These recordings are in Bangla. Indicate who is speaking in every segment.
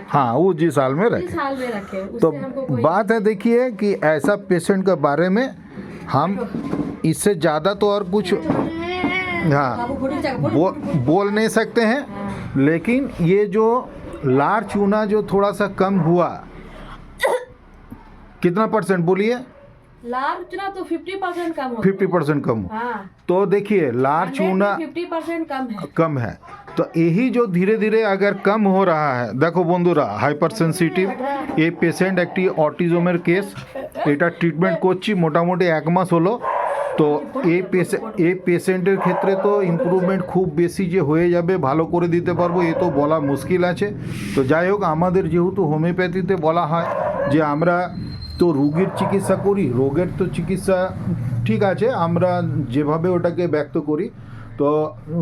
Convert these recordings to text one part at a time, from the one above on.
Speaker 1: हाँ उसी साल में रखे।
Speaker 2: साल में रखे
Speaker 1: तो बात है देखिए कि ऐसा पेशेंट के बारे में हम इससे ज़्यादा तो और कुछ हाँ बोल नहीं सकते हैं, लेकिन ये जो लार चूना जो थोड़ा सा कम हुआ, कितना परसेंट बोलिए?
Speaker 2: लार चूना तो 50% कम हो
Speaker 1: 50% कम हो।
Speaker 2: हाँ।
Speaker 1: तो देखिए लार चूना
Speaker 2: 50%
Speaker 1: कम है, तो यही जो धीरे धीरे अगर कम हो रहा है, देखो बंधुरा हाइपर सेंसिटिव ये पेशेंट একটি অটিজমের কেস, এটা ট্রিটমেন্ট করছি মোটামুটি 1 মাস হলো। তো এই পেশেন্টের ক্ষেত্রে তো ইমপ্রুভমেন্ট খুব বেশি যে হয়ে যাবে, ভালো করে দিতে পারবো এ তো বলা মুশকিল আছে। তো যাই হোক, আমাদের যেহেতু হোমিওপ্যাথিতে বলা হয় যে আমরা তো রোগীর চিকিৎসা করি, রোগের তো চিকিৎসা ঠিক আছে আমরা যেভাবে ওটাকে ব্যক্ত করি, তো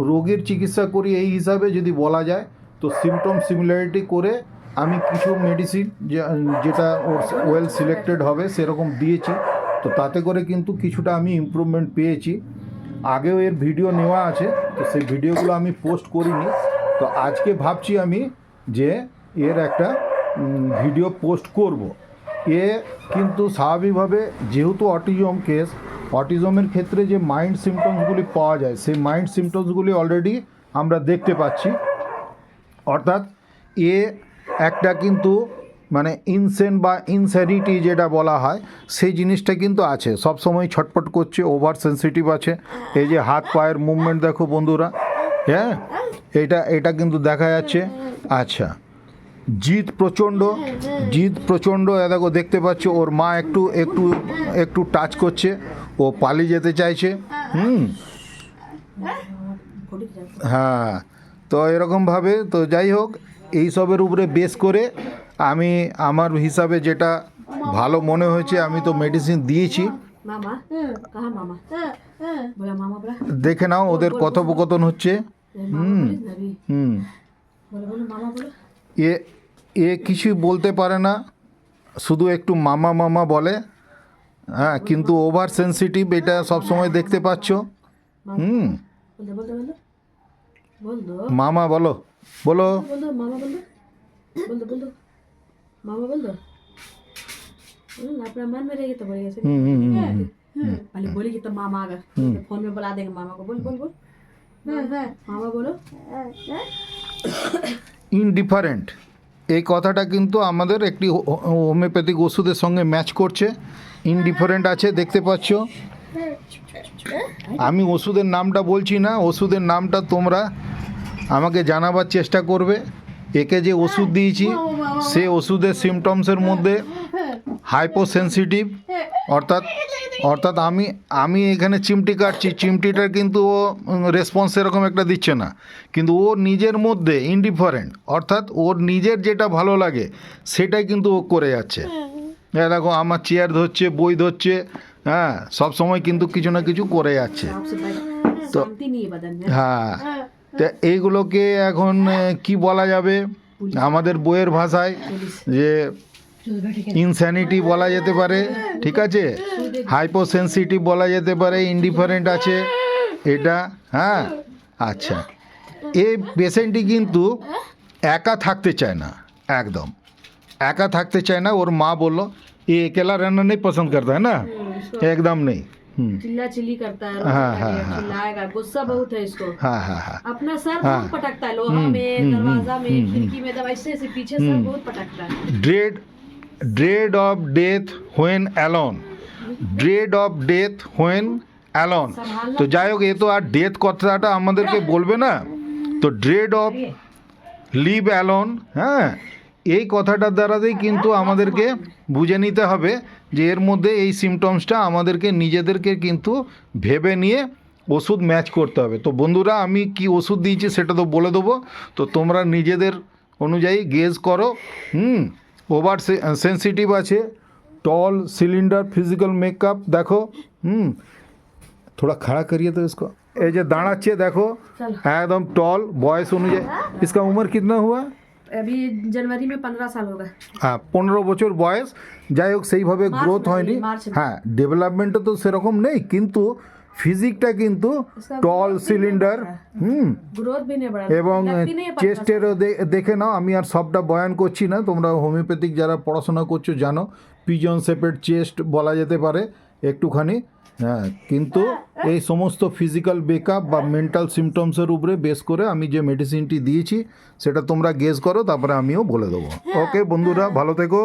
Speaker 1: রোগীর চিকিৎসা করি এই হিসাবে যদি বলা যায়। তো সিমটম সিমিলারিটি করে আমি কিছু মেডিসিন যেটা ওর ওয়েল সিলেক্টেড হবে সেরকম দিয়েছি। তো তাতে করে কিন্তু কিছুটা আমি ইমপ্রুভমেন্ট পেয়েছি। আগেও এর ভিডিও নেওয়া আছে, তো সেই ভিডিওগুলো আমি পোস্ট করিনি। তো আজকে ভাবছি আমি যে এর একটা ভিডিও পোস্ট করব। এ কিন্তু স্বাভাবিকভাবে যেহেতু অটিজম কেস, অটিজমের ক্ষেত্রে যে মাইন্ড সিমটমসগুলি পাওয়া যায় সেই মাইন্ড সিমটমসগুলি অলরেডি আমরা দেখতে পাচ্ছি। অর্থাৎ এ একটা কিন্তু মানে ইনসেন বা ইনস্যানিটি যেটা বলা হয় সেই জিনিসটা কিন্তু আছে, সবসময় ছটপট করছে, ওভার সেন্সিটিভ আছে। এই যে হাত পায়ের মুভমেন্ট দেখো বন্ধুরা, হ্যাঁ এটা কিন্তু দেখা যাচ্ছে। আচ্ছা, জিদ প্রচণ্ড দেখো দেখতে পাচ্ছ, ওর মা একটু একটু একটু টাচ করছে, ও পালিয়ে যেতে চাইছে। হ্যাঁ, তো এরকমভাবে তো যাই হোক এইসবের উপরে বেস করে আমি আমার হিসাবে যেটা ভালো মনে হয়েছে আমি তো মেডিসিন দিয়েছি। দেখে নাও ওদের কথোপকথন হচ্ছে। এ কিছুই বলতে পারে না, শুধু একটু মামা মামা বলে। হ্যাঁ, কিন্তু ওভার সেন্সিটিভ এটা সবসময় দেখতে পাচ্ছ। মামা বলো বলো
Speaker 2: मामा बोल दो अपना मन में रहेगी तो बोलेगा पहले बोलेगी तो मामा आएगा, फोन में बुला देंगे मामा को। बोल बोल बोल मामा बोलो।
Speaker 1: ইনডিফারেন্ট এই কথাটা কিন্তু আমাদের একটি হোমিওপ্যাথিক ওষুধের সঙ্গে ম্যাচ করছে। ইনডিফারেন্ট আছে দেখতে পাচ্ছ। আমি ওষুধের নামটা বলছি না, ওষুধের নামটা তোমরা আমাকে জানাবার চেষ্টা করবে। একে যে ওষুধ দিয়েছি সে ওষুধের সিমটমসের মধ্যে হাইপোসেন্সিটিভ, অর্থাৎ আমি এখানে চিমটি কাটছি, চিমটিটার কিন্তু ও রেসপন্স এরকম একটা দিচ্ছে না, কিন্তু ও নিজের মধ্যে ইনডিফারেন্ট, অর্থাৎ ওর নিজের যেটা ভালো লাগে সেটাই কিন্তু ও করে যাচ্ছে। দেখো আমার চেয়ার ধরছে, বই ধরছে, হ্যাঁ সব সময় কিন্তু কিছু না কিছু করে যাচ্ছে। তো হ্যাঁ, তো এইগুলোকে এখন কি বলা যাবে আমাদের বইয়ের ভাষায় যে ইনস্যানিটি বলা যেতে পারে, ঠিক আছে, হাইপোসেন্সিটিভ বলা যেতে পারে, ইনডিফারেন্ট আছে এটা। হ্যাঁ, আচ্ছা, এই পেশেন্টটি কিন্তু একা থাকতে চায় না, একদম একা থাকতে চায় না। ওর মা বললো ये अकेला रहना नहीं पसंद करता है ना, एकदम नहीं।
Speaker 2: चिल्ला चिल्ली करता है, चिल्लाएगा, गुस्सा बहुत है इसको। अपना सर बहुत पटकता है, लोहा में, दरवाजा में, खिड़की में, दवाई से पीछे सर बहुत पटकता है।
Speaker 1: dread of death when alone, dread of death when alone। তো যাই হোক, এ তো আর ডেথ কথাটা আমাদেরকে বলবে না, তো dread of live alone, হ্যাঁ এই কথাটার দ্বারাতেই কিন্তু আমাদেরকে বুঝে নিতে হবে যে এর মধ্যে এই সিমটমসটা আমাদেরকে নিজেদেরকে কিন্তু ভেবে নিয়ে ওষুধ ম্যাচ করতে হবে। তো বন্ধুরা, আমি কি ওষুধ দিয়েছি সেটা তো বলে দেবো, তো তোমরা নিজেদের অনুযায়ী গেজ করো। ওভার সেন্সিটিভ আছে, टॉल सिलेंडर फिजिकल मेकअप देखो। थोड़ा खड़ा करिए तो इसको, ये जो दाঁড়াচ্ছে देखो एकदम टॉल, बॉयस অনুযায়ী। इसका उम्र कितना हुआ?
Speaker 2: अभी जनवरी में 15 साल होगा।
Speaker 1: হ্যাঁ, 15 বছর বয়স। যাই হোক সেইভাবে গ্রোথ হয়নি, হ্যাঁ ডেভেলপমেন্টও তো সেরকম নেই, কিন্তু ফিজিকটা কিন্তু টল সিলিন্ডার
Speaker 2: ग्रोथ भी नहीं बढ़ा
Speaker 1: এবং
Speaker 2: लगती नहीं है पतला
Speaker 1: চেস্টেরও দেখে নাও। আমি আর সবটা বয়ান করছি না, তোমরা হোমিওপ্যাথিক যারা পড়াশোনা করছো জানো পিজন শেপের চেস্ট বলা যেতে পারে একটুখানি। হ্যাঁ, কিন্তু এই সমস্ত ফিজিক্যাল বেকআপ বা মেন্টাল সিমটমসের উপরে বেস করে আমি যে মেডিসিনটি দিয়েছি সেটা তোমরা গেস করো, তারপরে আমিও বলে দেবো। ওকে বন্ধুরা, ভালো থেকো।